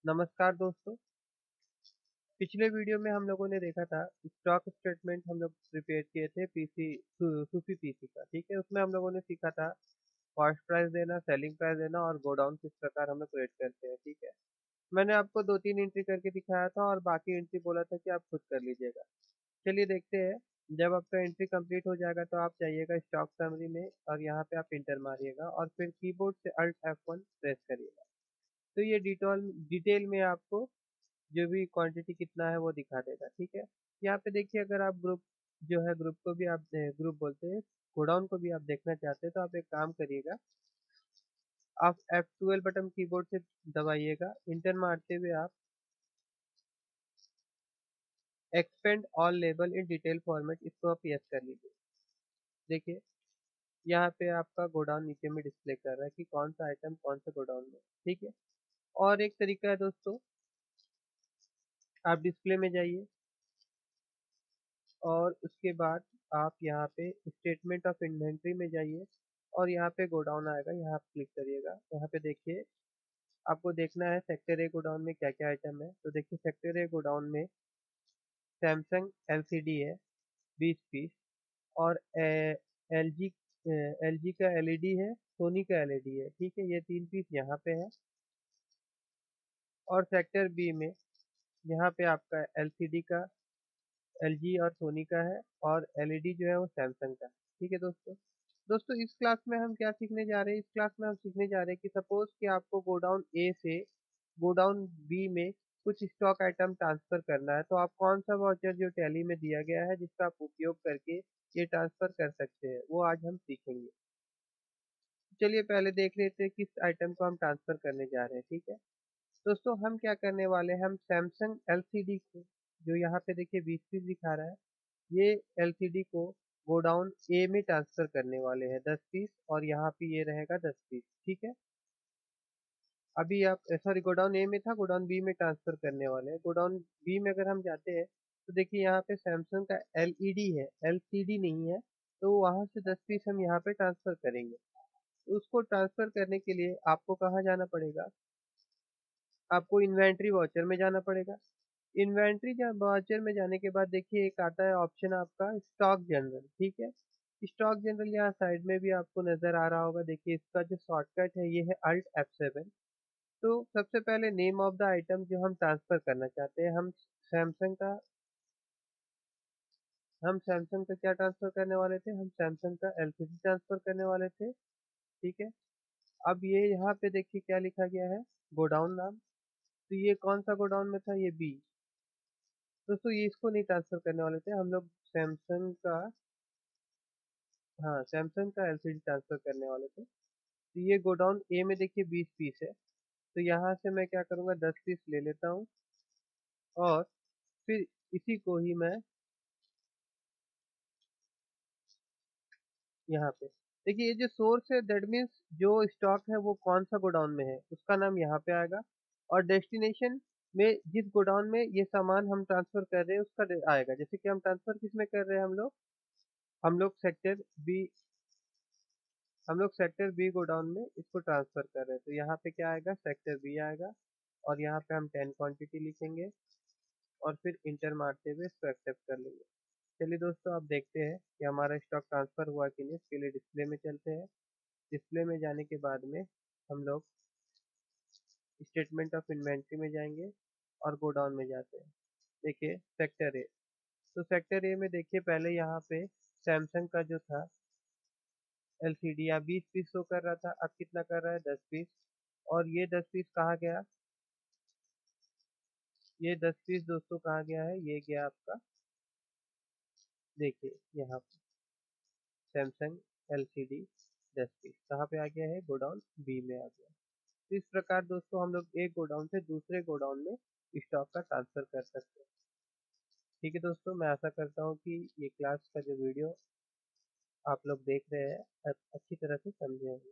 नमस्कार दोस्तों। पिछले वीडियो में हम लोगों ने देखा था स्टॉक स्टेटमेंट हम लोग प्रिपेयर किए थे सूफी पीसी का। ठीक है, उसमें हम लोगों ने सीखा था कॉस्ट प्राइस देना, सेलिंग प्राइस देना और गोडाउन किस प्रकार हम लोग क्रिएट करते हैं। ठीक है, मैंने आपको 2-3 एंट्री करके दिखाया था और बाकी एंट्री बोला था कि आप खुद कर लीजिएगा। चलिए देखते हैं। जब आपका एंट्री कंप्लीट हो जाएगा तो आप जाइएगा स्टॉक समरी में और यहाँ पे आप इंटर मारिएगा और फिर कीबोर्ड से अल्ट F1 प्रेस करिएगा। तो ये डिटेल में आपको जो भी क्वांटिटी कितना है वो दिखा देगा। ठीक है, यहाँ पे देखिए, अगर आप ग्रुप जो है ग्रुप को भी आप ग्रुप बोलते हैं, गोडाउन को भी आप देखना चाहते हैं तो आप एक काम करिएगा, आप F12 बटन कीबोर्ड से दबाइएगा। इंटर मारते हुए आप expand all label in detail format इसको आप यस कर लीजिए। देखिए, यहाँ पे आपका गोडाउन नीचे में डिस्प्ले कर रहा है कि कौन सा आइटम कौन सा गोडाउन में। ठीक है, और एक तरीका है दोस्तों, आप डिस्प्ले में जाइए और उसके बाद आप यहाँ पे स्टेटमेंट ऑफ इन्वेंट्री में जाइए और यहाँ पे गोडाउन आएगा, यहाँ आप क्लिक करिएगा। यहाँ पे देखिए, आपको देखना है सेक्टर ए गोडाउन में क्या क्या आइटम है। तो देखिए, सेक्टर ए गोडाउन में सैमसंग एलसीडी है 20 पीस और एलजी एलजी का एलईडी है, सोनी का एलईडी है। ठीक है, ये 3 पीस यहाँ पे है। और सेक्टर बी में यहाँ पे आपका एलसीडी का एलजी और सोनी का है और एलईडी जो है वो सैमसंग का है। ठीक है दोस्तों। दोस्तों, इस क्लास में हम क्या सीखने जा रहे हैं? इस क्लास में हम सीखने जा रहे हैं कि सपोज कि आपको गोडाउन ए से गोडाउन बी में कुछ स्टॉक आइटम ट्रांसफर करना है, तो आप कौन सा वाउचर जो टैली में दिया गया है जिसका आप उपयोग करके ये ट्रांसफर कर सकते हैं, वो आज हम सीखेंगे। चलिए पहले देख लेते हैं किस आइटम को हम ट्रांसफर करने जा रहे हैं। ठीक है दोस्तों, हम क्या करने वाले हैं, हम सैमसंग एलसीडी को, जो यहाँ पे देखिए 20 पीस दिखा रहा है, ये एलसीडी को गोडाउन ए में ट्रांसफर करने वाले हैं 10 पीस, और यहाँ पे ये रहेगा 10 पीस। ठीक है, अभी आप सॉरी, गोडाउन ए में था, गोडाउन बी में ट्रांसफर करने वाले हैं। गोडाउन बी में अगर हम जाते हैं तो देखिए, यहाँ पे सैमसंग का एलईडी है, एलसीडी नहीं है, तो वहाँ से 10 पीस हम यहाँ पे ट्रांसफर करेंगे। तो उसको ट्रांसफर करने के लिए आपको कहाँ जाना पड़ेगा, आपको इन्वेंट्री वाउचर में जाना पड़ेगा। इन्वेंट्री वाउचर में जाने के बाद देखिए, एक आता है ऑप्शन आपका स्टॉक जनरल। ठीक है, स्टॉक जनरल यहाँ साइड में भी आपको नजर आ रहा होगा। देखिए, इसका जो शॉर्टकट है ये है अल्ट F7। तो सबसे पहले नेम ऑफ द आइटम जो हम ट्रांसफर करना चाहते हैं, सैमसंग का हम सैमसंग का क्या ट्रांसफर करने वाले थे, हम सैमसंग का एलसीडी ट्रांसफर करने वाले थे। ठीक है, अब ये यहाँ पे देखिए क्या लिखा गया है, गोडाउन नाम। तो ये कौन सा गोडाउन में था, ये बी। दोस्तों, ये इसको नहीं ट्रांसफर करने वाले थे हम लोग, सैमसंग का, हाँ सैमसंग का एलसीडी ट्रांसफर करने वाले थे। तो ये गोडाउन ए में देखिए 20 पीस है, तो यहाँ से मैं क्या करूँगा, 10 पीस ले लेता हूँ और फिर इसी को ही मैं यहाँ पे, देखिए ये जो सोर्स है दैट मीन्स जो स्टॉक है वो कौन सा गोडाउन में है उसका नाम यहाँ पे आएगा, और डेस्टिनेशन में जिस गोडाउन में ये सामान हम ट्रांसफर कर रहे हैं उसका आएगा। जैसे कि हम ट्रांसफर किस में कर रहे हैं, हम लोग सेक्टर बी, हम लोग सेक्टर बी गोडाउन में इसको ट्रांसफर कर रहे हैं, तो यहाँ पे क्या आएगा, सेक्टर बी आएगा। और यहाँ पे हम 10 क्वांटिटी लिखेंगे और फिर इंटर मारते हुए इसको एक्सेप्ट कर लेंगे। चलिए दोस्तों, अब देखते हैं कि हमारा स्टॉक ट्रांसफर हुआ कि नहीं। इसके लिए डिस्प्ले में चलते हैं। डिस्प्ले में जाने के बाद में हम लोग स्टेटमेंट ऑफ इन्वेंट्री में जाएंगे और गोडाउन में जाते हैं। देखिए सेक्टर ए, तो सेक्टर ए में देखिए पहले यहाँ पे सैमसंग का जो था एलसीडी या 20 पीस शो कर रहा था, अब कितना कर रहा है, 10 पीस। और ये 10 पीस कहाँ गया, ये 10 पीस दोस्तों कहाँ गया है, ये गया आपका, देखिए यहाँ पे सैमसंग एलसीडी 10 पीस कहाँ पे आ गया है, गोडाउन बी में आ गया। तो इस प्रकार दोस्तों हम लोग एक गोडाउन से दूसरे गोडाउन में स्टॉक का ट्रांसफर कर सकते हैं। ठीक है दोस्तों, मैं आशा करता हूँ कि ये क्लास का जो वीडियो आप लोग देख रहे हैं अच्छी तरह से समझे होंगे।